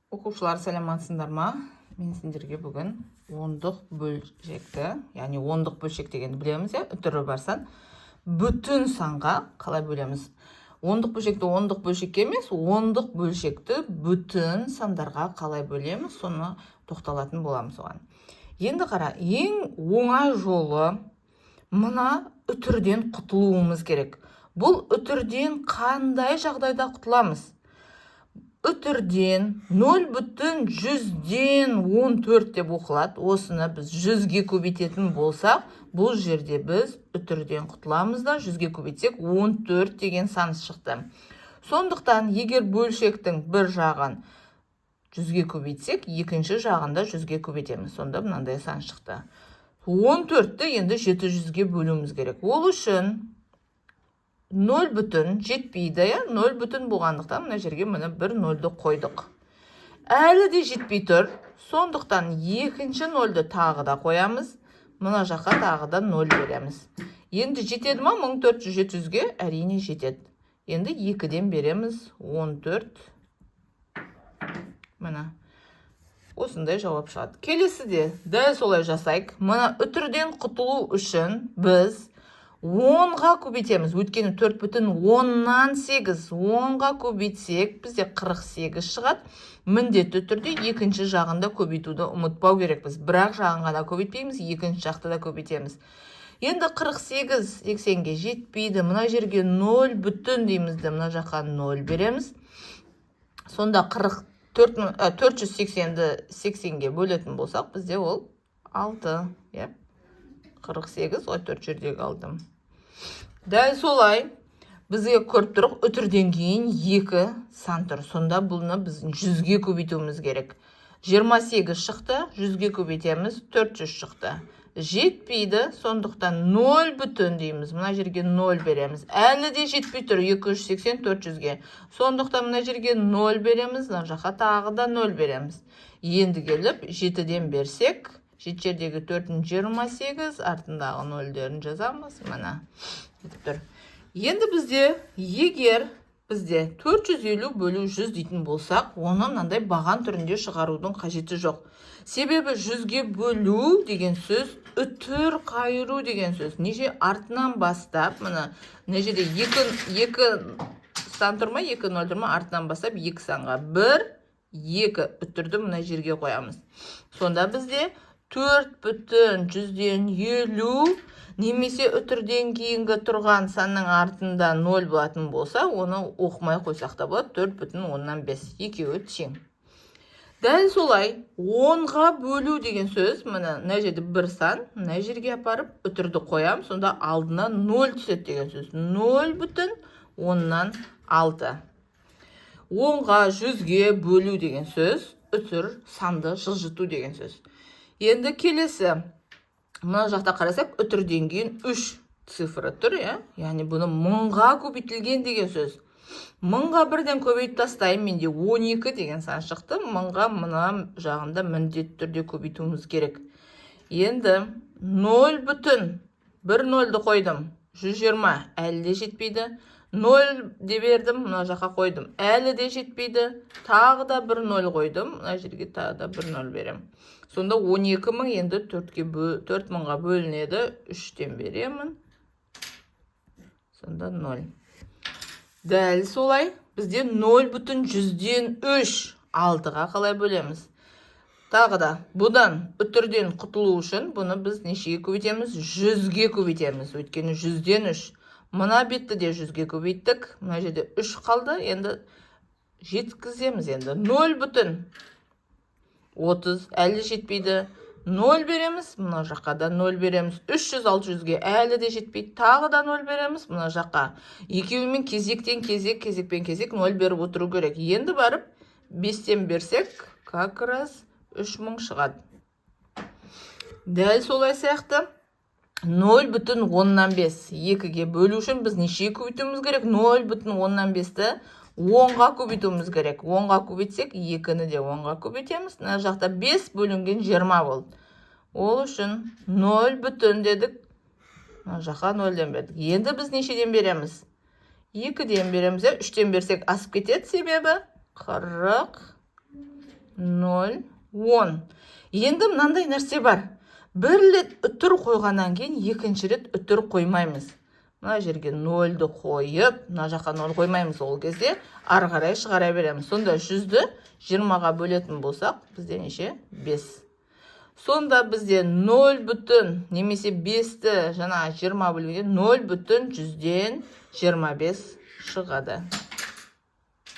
Оқушылар саламатсыңдар ма? Мен сендерге бүгін ондық бөлшекті, яғни ондық бөлшек дегенді білеміз, үтірі барсан, бүтін санға қалай бөлеміз? Ондық бөлшекті ондық бөлшекке емес, ондық бөлшекті бүтін сандарға қалай бөлеміз, соны тоқталатын боламыз оған. Енді қара, ең оңай жолы мына үтірден құтылуымыз керек. Бұл үтірден қандай жағдайда құтыламыз? Үтірден 0,100-ден 14 деп оқылады. Осыны біз 100-ге көбейтетін болсақ, бұл жерде біз үтірден құтыламыз да, 100-ге көбейтсек 14 деген сан шықты. Сондықтан, егер бөлшектің бір жағын 100-ге көбейтсек, екінші жағында 100-ге көбейтеміз. Сонда мынандай сан шықты. 14-ті енді 700-ге бөлуіміз керек. Ол үшін 0 бүтін жетпейді, 0 бүтін болғандықтан мына жерге міне бір 0-ді қойдық. Әлі де жетпей тұр, сондықтан екінші 0-ді тағы да қоямыз, мына жаққа тағы да 0 береміз. Енді жетеді ма 1400-700-ге? Әрине жетеді. Енді 2-ден береміз 14. Мына осындай жауап шығады. Келесіде дәл солай жасайық. Мына үтірден құтылу үшін біз 10-ға көбейтеміз. Өйткені 4,10-8. 10-ға көбейтсек, бізде 48 шығады. Міндетті түрде екінші жағында көбейтуді ұмытпау керекпіз. Бірақ жағын ғана көбейтпейміз, екінші жақты да көбейтеміз. Енді 48 80-ге жетпейді. Мына жерге 0 бүтін деймізді. Мына жаққа 0 береміз. Сонда 480-ді 80-ге бөлетін болсақ, бізде ол 6. 48, 4 жердегі алдым. Дәл солай, бізге көріп тұрық, үтірден кейін 2 сан тұр. Сонда бұны біз 100-ге көбейтуіміз керек. 28 шықты, 100-ге көбейтеміз, 400 шықты. Жетпейді, сондықтан 0 бүтін дейміз. Мына жерге 0 береміз. Әлі де жетпей тұр, 280, 400-ге. Сондықтан мына жерге 0 береміз, мына жаққа тағы да 0 береміз. Енді келіп, 7-ден берсек, 7 жердегі 4-ін 28, артындағы 0-дерін жазамыз. Мына. Енді бізде, егер бізде 450 бөлу 100 дейтін болсақ, оны мынандай баған түрінде шығарудың қажеті жоқ. Себебі 100-ге бөлу деген сөз, үтір қайыру деген сөз. Неше артынан бастап, мына жерде 2 сан тұрма, 2 0 тұрма, артынан бастап 2 санға 1, 2 үтірді мына жерге қоямыз. Сонда бізде 4,150 немесе үтірден кейінгі тұрған санның артында 0 болатын болса, оны оқымай қойсақ та болады. 4,5. Екеуі тең. Дәл солай 10-ға бөлу деген сөз, мына жерде бір сан, мына жерге апарып үтірді қоям, сонда алдына 0 түседі деген сөз. 0,10-нан 6. 10-ға 100-ге бөлу деген сөз, үтір санды жылжыту деген сөз. Енді келесі, мына жақта қарасақ, үтірден кейін 3 цифры тұр, яғни бұны 1000-ға көбейтілген деген сөз. 1000-ға бірден көбейіп тастайым, менде 12 деген сан шықты. 1000-ға мына жағында міндетті түрде көбейтуіміз керек. Енді 0 бүтін, 1 0-ді қойдым, 120, әлі де жетпейді. 0 де бердім, мына жаққа қойдым, әлі де жетпейді. Тағы да 1 0 қойдым, мына жерге тағы да 1 0 берем. Сонда 12.000 енді 4.000-ға бөлінеді, 3-тен беремін. Сонда 0. Дәл солай, бізде 0,100-ден 3, 6-ға қалай бөлеміз? Тағы да, бұдан үтірден құтылу үшін, бұны біз нешеге көбейтеміз? 100-ге көбейтеміз, өйткені 100-ден 3. Мына бетті де 100-ге көбейттік, мына жерде 3 қалды, енді жеткіземіз енді. 0,30, әлі жетпейді. 0 береміз, мына жаққа да 0 береміз. 300-600-ге әлі де жетпейді. Тағы да 0 береміз, мына жаққа. Екеуімен кезектен кезек, кезекпен кезек 0 беріп отыру керек. Енді барып, 5-тен берсек, как раз 3000 шығады. Дәл солай сияқты 0,10-5. 2-ге бөлу үшін біз нешеге көбейтуіміз керек? 0,10-5-ті 10-ға көбейтуіміз керек. 10-ға көбейтсек, 2-ні де 10-ға көбейтеміз. Мына жақта 5 бөлінген 20 болды. Ол үшін 0 бүтін дедік. Мына жаққа 0-ден бердік. Енді біз нешеден береміз? 2-ден береміз. 3-тен берсек асып кетеді, себебі 40 0, 10. Енді мынандай нәрсе бар. Бір рет үтір қойғаннан кейін екінші рет үтір қоймаймыз. Мына жерге 0-ді қойып, мына жаққа 0 қоймаймыз, ол кезде ары қарай шығара береміз. Сонда 100-ді 20-ға бөлетін болсақ, бізде неше? 5. Сонда бізде 0 бүтін, немесе 5-ті жаңа 20 бөлгенде 0 бүтін 100-ден 25 шығады.